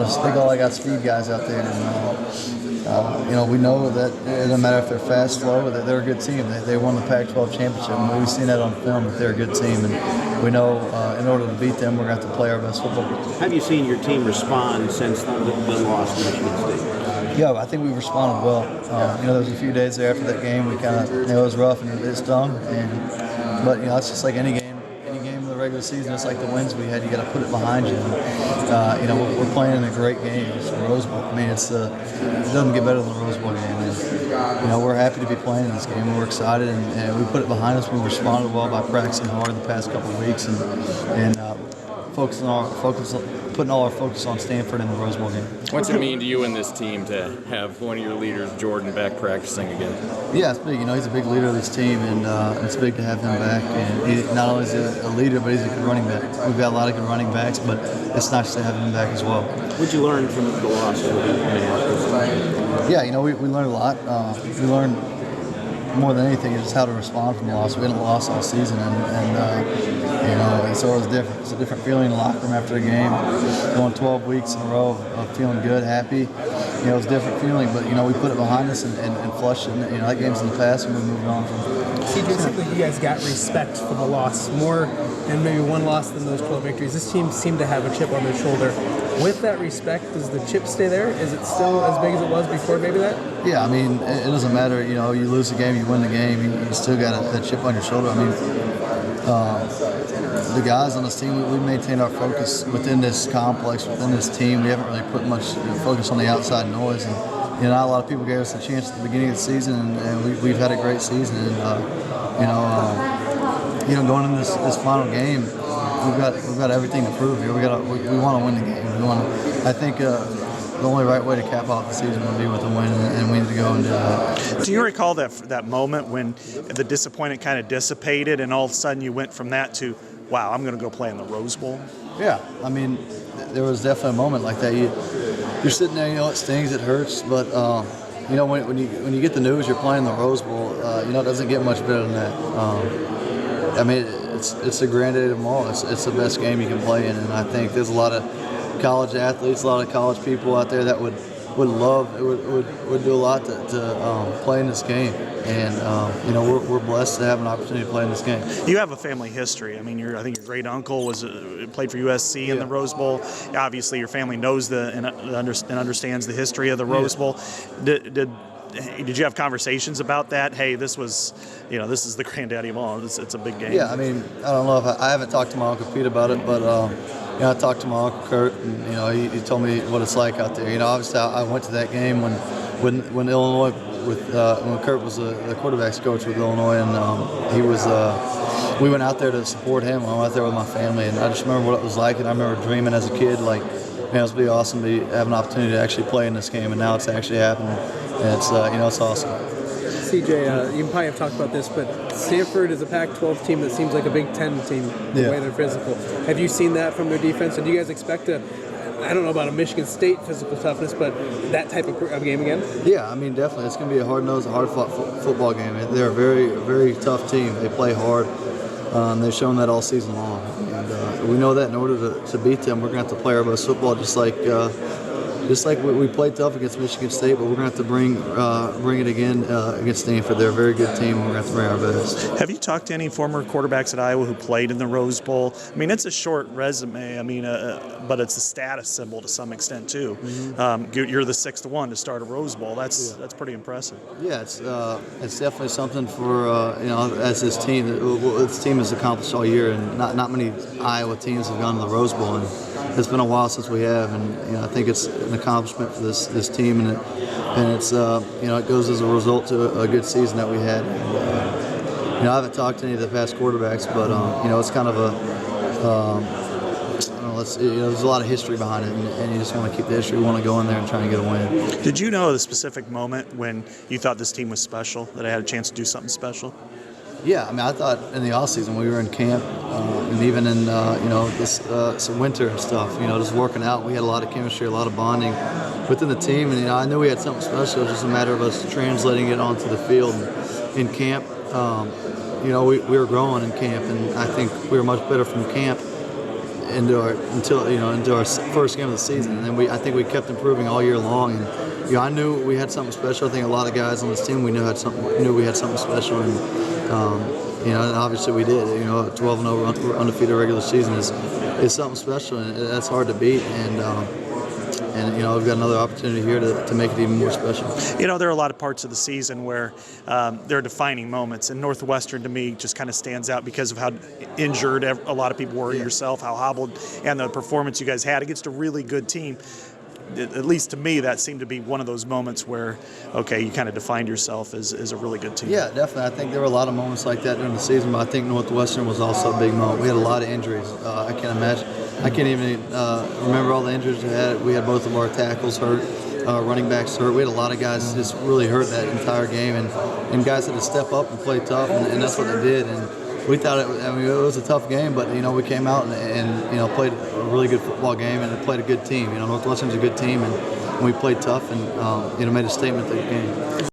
Big all I got speed guys out there, and we know that it doesn't matter if they're fast, slow, that they're a good team. They won the Pac-12 championship, and we've seen that on film that they're a good team, and we know in order to beat them, we're going to have to play our best football. Have you seen your team respond since the loss to Michigan State? Yeah, I think we responded well. There was a few days there after that game. We kind of, it was rough and it stung, but it's just like any game in the regular season. It's like the wins we had. You got to put it behind you. We're playing in a great game. It's the Rose Bowl. I mean, it doesn't get better than the Rose Bowl game. And, we're happy to be playing in this game. We're excited, and we put it behind us. We responded well by practicing hard the past couple of weeks and putting all our focus on Stanford in the Rose Bowl game. What's it mean to you and this team to have one of your leaders, Jordan, back practicing again? Yeah, it's big. He's a big leader of this team, and it's big to have him back. And he not only is a leader, but he's a good running back. We've got a lot of good running backs, but it's nice to have him back as well. What'd you learn from the loss? Yeah, we learned a lot. We learned more than anything is how to respond from the loss. We hadn't lost all season, and so it was different. It's a different feeling in the locker room after a game. Going 12 weeks in a row of feeling good, happy. It was a different feeling, but we put it behind us and flushed it. That game's in the past, and we moved on from it. CJ, it seems like you guys got respect for the loss more than maybe one loss than those 12 victories. This team seemed to have a chip on their shoulder. With that respect, does the chip stay there? Is it still as big as it was before maybe that? Yeah, it doesn't matter. You lose the game, you win the game, you still got that chip on your shoulder. The guys on this team, we maintained our focus within this complex, within this team. We haven't really put much focus on the outside noise. And not a lot of people gave us a chance at the beginning of the season, and we've had a great season. And going into this final game, we've got everything to prove here. We want to win the game. I think the only right way to cap off the season would be with a win, and we need to go and do that. Do you recall that moment when the disappointment kind of dissipated, and all of a sudden you went from that to, wow, I'm going to go play in the Rose Bowl? Yeah, there was definitely a moment like that. You're sitting there, it stings, it hurts, but when you get the news you're playing the Rose Bowl, it doesn't get much better than that. It's the granddaddy of them all. It's the best game you can play in, and I think there's a lot of college athletes, a lot of college people out there that would love, would do a lot to play in this game. And we're blessed to have an opportunity to play in this game. You have a family history. I think your great uncle played for USC in the Rose Bowl. Obviously, your family knows and understands the history of the Rose Bowl. Did you have conversations about that? Hey, this is the granddaddy of all. It's a big game. Yeah, I don't know if I haven't talked to my Uncle Pete about it, but I talked to my Uncle Kurt, and he told me what it's like out there. Obviously I went to that game when Illinois when Kurt was the quarterbacks coach with Illinois, and he was. We went out there to support him. I went out there with my family, and I just remember what it was like, and I remember dreaming as a kid, like, man, it's be awesome to have an opportunity to actually play in this game, and now it's actually happening, and it's it's awesome. CJ, you probably have talked about this, but Stanford is a Pac-12 team that seems like a Big Ten team, the way they're physical. Have you seen that from their defense? And do you guys expect I don't know about a Michigan State physical toughness, but that type of game again? Yeah, definitely. It's going to be a hard-nosed, hard-fought football game. They're a very, very tough team. They play hard. They've shown that all season long. And we know that in order to beat them, we're going to have to play our best football, just like we played tough against Michigan State, but we're going to have to bring it again against Stanford. They're a very good team, and we're going to have to bring our best. Have you talked to any former quarterbacks at Iowa who played in the Rose Bowl? It's a short resume, but it's a status symbol to some extent, too. Mm-hmm. You're the 6th one to start a Rose Bowl. That's pretty impressive. Yeah, it's definitely something for, as this team. This team has accomplished all year, and not many Iowa teams have gone to the Rose Bowl, and it's been a while since we have, and I think it's an accomplishment for this team, and it's it goes as a result to a good season that we had. And, I haven't talked to any of the past quarterbacks, but it's kind of there's a lot of history behind it, and you just want to keep the history. You want to go in there and try and get a win. Did you know the specific moment when you thought this team was special, that I had a chance to do something special? Yeah, I thought in the offseason we were in camp, and even in some winter stuff, just working out, we had a lot of chemistry, a lot of bonding within the team, and I knew we had something special. It was just a matter of us translating it onto the field. In camp, we were growing in camp, and I think we were much better from camp into our first game of the season, and then I think we kept improving all year long. And I knew we had something special. I think a lot of guys on this team we knew we had something special, and and obviously we did. 12-0 undefeated regular season is something special, and that's hard to beat. And we've got another opportunity here to make it even more special. There are a lot of parts of the season where there are defining moments, and Northwestern to me just kind of stands out because of how injured a lot of people were, yourself, how hobbled, and the performance you guys had against a really good team. At least to me, that seemed to be one of those moments where, okay, you kind of defined yourself as a really good team. Yeah, definitely. I think there were a lot of moments like that during the season, but I think Northwestern was also a big moment. We had a lot of injuries. I can't even remember all the injuries we had. We had both of our tackles hurt, running backs hurt. We had a lot of guys just really hurt that entire game, and guys had to step up and play tough, and that's what they did. And we thought it was a tough game, but we came out and played a really good football game and played a good team. Northwestern's a good team, and we played tough and made a statement that game.